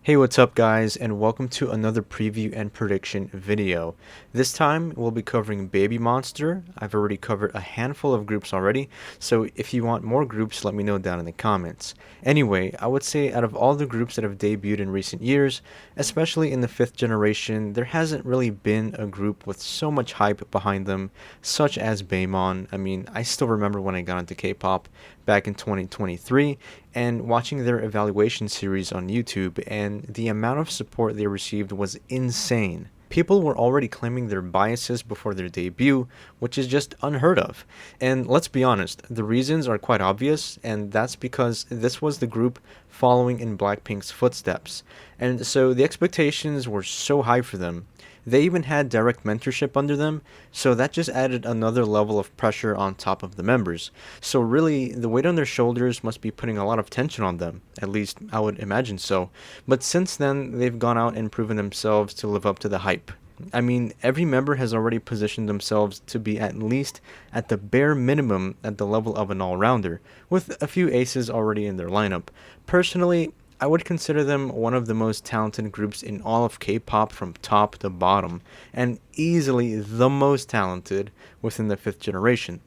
Hey, what's up guys, and welcome to another preview and prediction video. This time we'll be covering Baby Monster. I've already covered a handful of groups already, so if you want more groups, let me know down in the comments. Anyway, I would say out of all the groups that have debuted in recent years, especially in the 5th generation, there hasn't really been a group with so much hype behind them, such as BAEMON. I mean, I still remember when I got into K-pop back in 2023 and watching their evaluation series on YouTube, and the amount of support they received was insane. People were already claiming their biases before their debut, which is just unheard of. And let's be honest, the reasons are quite obvious, and that's because this was the group following in BLACKPINK's footsteps. And so the expectations were so high for them. They even had direct mentorship under them, so that just added another level of pressure on top of the members. So really, the weight on their shoulders must be putting a lot of tension on them, at least I would imagine so. But since then, they've gone out and proven themselves to live up to the hype. I mean, every member has already positioned themselves to be at least at the bare minimum at the level of an all-rounder, with a few aces already in their lineup. Personally, I would consider them one of the most talented groups in all of K-pop from top to bottom, and easily the most talented within the 5th generation.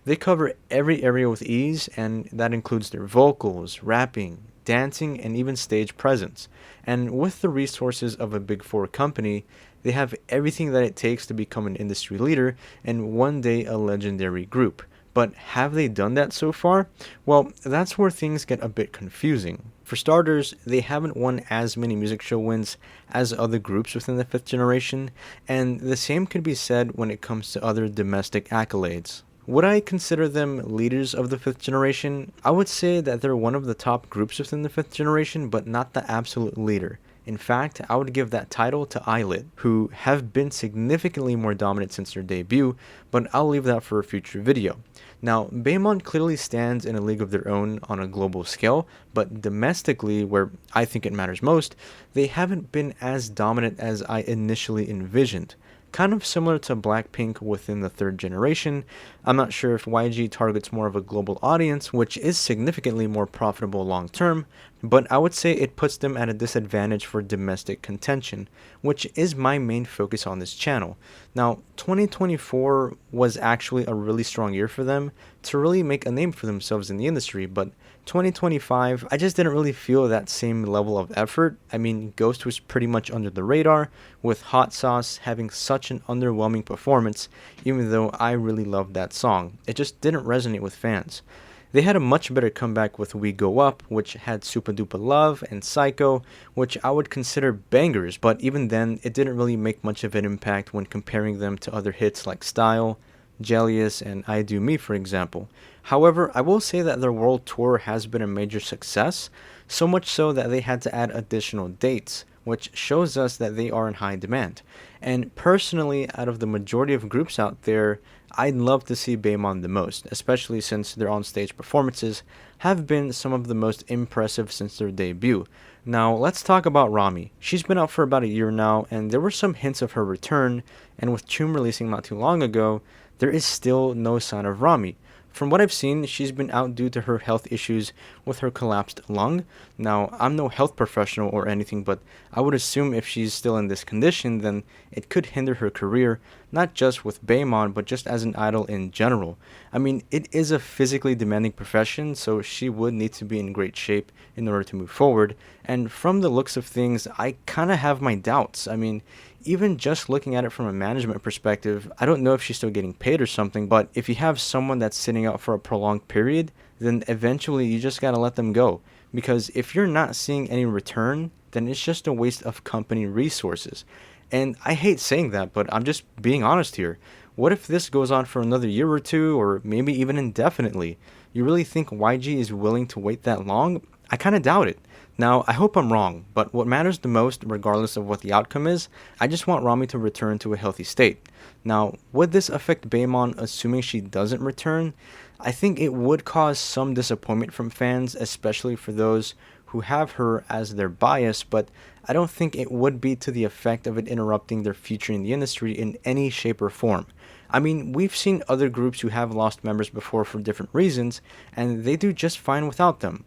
They cover every area with ease, and that includes their vocals, rapping, dancing, and even stage presence. And with the resources of a Big Four company, they have everything that it takes to become an industry leader and one day a legendary group. But have they done that so far? Well, that's where things get a bit confusing. For starters, they haven't won as many music show wins as other groups within the 5th generation, and the same could be said when it comes to other domestic accolades. Would I consider them leaders of the 5th generation? I would say that they're one of the top groups within the 5th generation, but not the absolute leader. In fact, I would give that title to Eyelid, who have been significantly more dominant since their debut, but I'll leave that for a future video. Now, BAEMON clearly stands in a league of their own on a global scale, but domestically, where I think it matters most, they haven't been as dominant as I initially envisioned. Kind of similar to BLACKPINK within the 3rd generation. I'm not sure if YG targets more of a global audience, which is significantly more profitable long term, but I would say it puts them at a disadvantage for domestic contention, which is my main focus on this channel. Now, 2024 was actually a really strong year for them to really make a name for themselves in the industry, but 2025, I just didn't really feel that same level of effort. I mean, Ghost was pretty much under the radar, with Hot Sauce having such an underwhelming performance, even though I really loved that song. It just didn't resonate with fans. They had a much better comeback with We Go Up, which had Super Duper Love and Psycho, which I would consider bangers, but even then, it didn't really make much of an impact when comparing them to other hits like Style, Jellius, and I Do Me, for example. However, I will say that their world tour has been a major success, so much so that they had to add additional dates, which shows us that they are in high demand. And personally, out of the majority of groups out there, I'd love to see BAEMON the most, especially since their on-stage performances have been some of the most impressive since their debut. Now, let's talk about Rami. She's been out for about a year now, and there were some hints of her return, and with Chum releasing not too long ago, there is still no sign of Rami. From what I've seen, she's been out due to her health issues with her collapsed lung. Now, I'm no health professional or anything, but I would assume if she's still in this condition, then it could hinder her career, not just with BAEMON, but just as an idol in general. I mean, it is a physically demanding profession, so she would need to be in great shape in order to move forward. And from the looks of things, I kind of have my doubts. I mean, even just looking at it from a management perspective, I don't know if she's still getting paid or something, but if you have someone that's sitting out for a prolonged period, then eventually you just gotta let them go. Because if you're not seeing any return, then it's just a waste of company resources. And I hate saying that, but I'm just being honest here. What if this goes on for another year or two, or maybe even indefinitely? You really think YG is willing to wait that long? I kinda doubt it. Now, I hope I'm wrong, but what matters the most, regardless of what the outcome is, I just want Rami to return to a healthy state. Now, would this affect BAEMON assuming she doesn't return? I think it would cause some disappointment from fans, especially for those who have her as their bias, but I don't think it would be to the effect of it interrupting their future in the industry in any shape or form. I mean, we've seen other groups who have lost members before for different reasons, and they do just fine without them.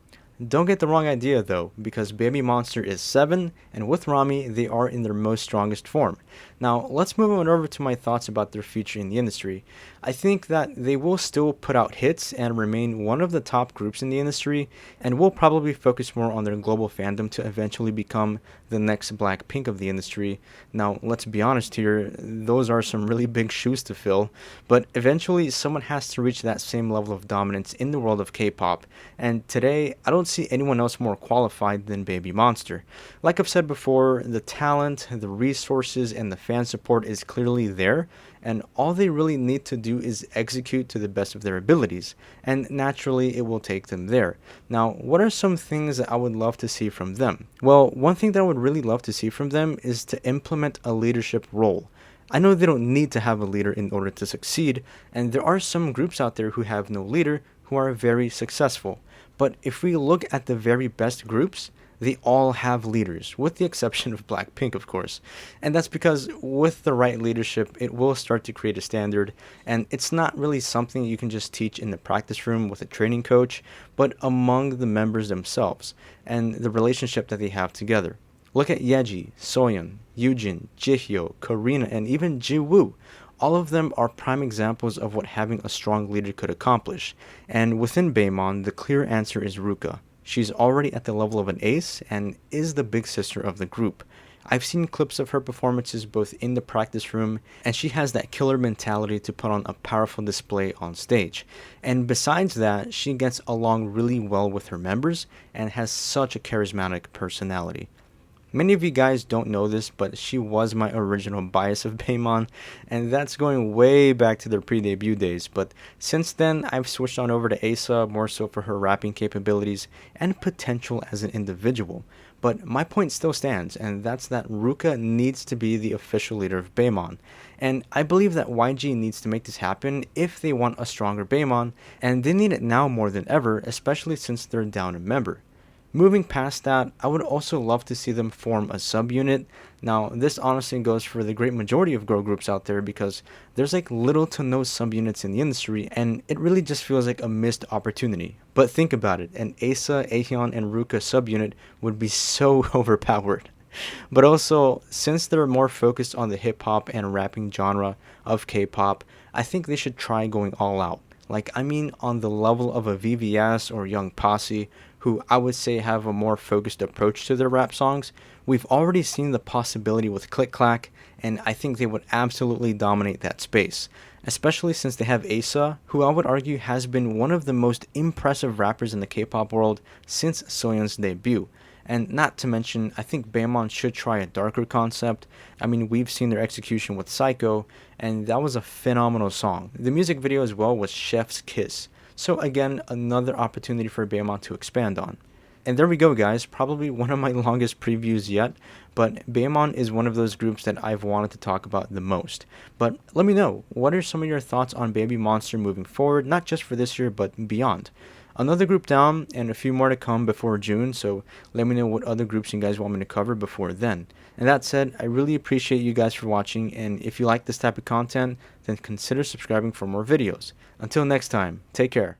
Don't get the wrong idea though, because Baby Monster is 7, and with Rami, they are in their most strongest form. Now, let's move on over to my thoughts about their future in the industry. I think that they will still put out hits and remain one of the top groups in the industry, and will probably focus more on their global fandom to eventually become the next BLACKPINK of the industry. Now, let's be honest here, those are some really big shoes to fill, but eventually someone has to reach that same level of dominance in the world of K-pop, and today, I don't see anyone else more qualified than Baby Monster. Like I've said before, the talent, the resources, and the fan support is clearly there, and all they really need to do is execute to the best of their abilities, and naturally it will take them there. Now, what are some things that I would love to see from them? Well, one thing that I would really love to see from them is to implement a leadership role. I know they don't need to have a leader in order to succeed, and there are some groups out there who have no leader who are very successful. But if we look at the very best groups, they all have leaders, with the exception of BLACKPINK, of course. And that's because with the right leadership, it will start to create a standard, and it's not really something you can just teach in the practice room with a training coach, but among the members themselves, and the relationship that they have together. Look at Yeji, Soyeon, Yoojin, Jihyo, Karina, and even Jiwoo. All of them are prime examples of what having a strong leader could accomplish. And within BAEMON, the clear answer is Ruka. She's already at the level of an ace and is the big sister of the group. I've seen clips of her performances both in the practice room, and she has that killer mentality to put on a powerful display on stage. And besides that, she gets along really well with her members and has such a charismatic personality. Many of you guys don't know this, but she was my original bias of BAEMON, and that's going way back to their pre-debut days, but since then I've switched on over to Asa more so for her rapping capabilities and potential as an individual. But my point still stands, and that's that Ruka needs to be the official leader of BAEMON. And I believe that YG needs to make this happen if they want a stronger BAEMON, and they need it now more than ever, especially since they're down a member. Moving past that, I would also love to see them form a subunit. Now, this honestly goes for the great majority of girl groups out there because there's like little to no subunits in the industry, and it really just feels like a missed opportunity. But think about it, an Asa, Ahyun, and Ruka subunit would be so overpowered. But also, since they're more focused on the hip-hop and rapping genre of K-pop, I think they should try going all out. Like, I mean on the level of a VVS or Young Posse, who I would say have a more focused approach to their rap songs. We've already seen the possibility with Click Clack, and I think they would absolutely dominate that space. Especially since they have Asa, who I would argue has been one of the most impressive rappers in the K-pop world since Soyeon's debut. And not to mention, I think BAEMON should try a darker concept. I mean, we've seen their execution with Psycho, and that was a phenomenal song. The music video as well was Chef's Kiss. So again, another opportunity for BAEMON to expand on. And there we go, guys, probably one of my longest previews yet, but BAEMON is one of those groups that I've wanted to talk about the most. But let me know, what are some of your thoughts on Baby Monster moving forward, not just for this year, but beyond? Another group down and a few more to come before June, so let me know what other groups you guys want me to cover before then. And that said, I really appreciate you guys for watching, and if you like this type of content, then consider subscribing for more videos. Until next time, take care.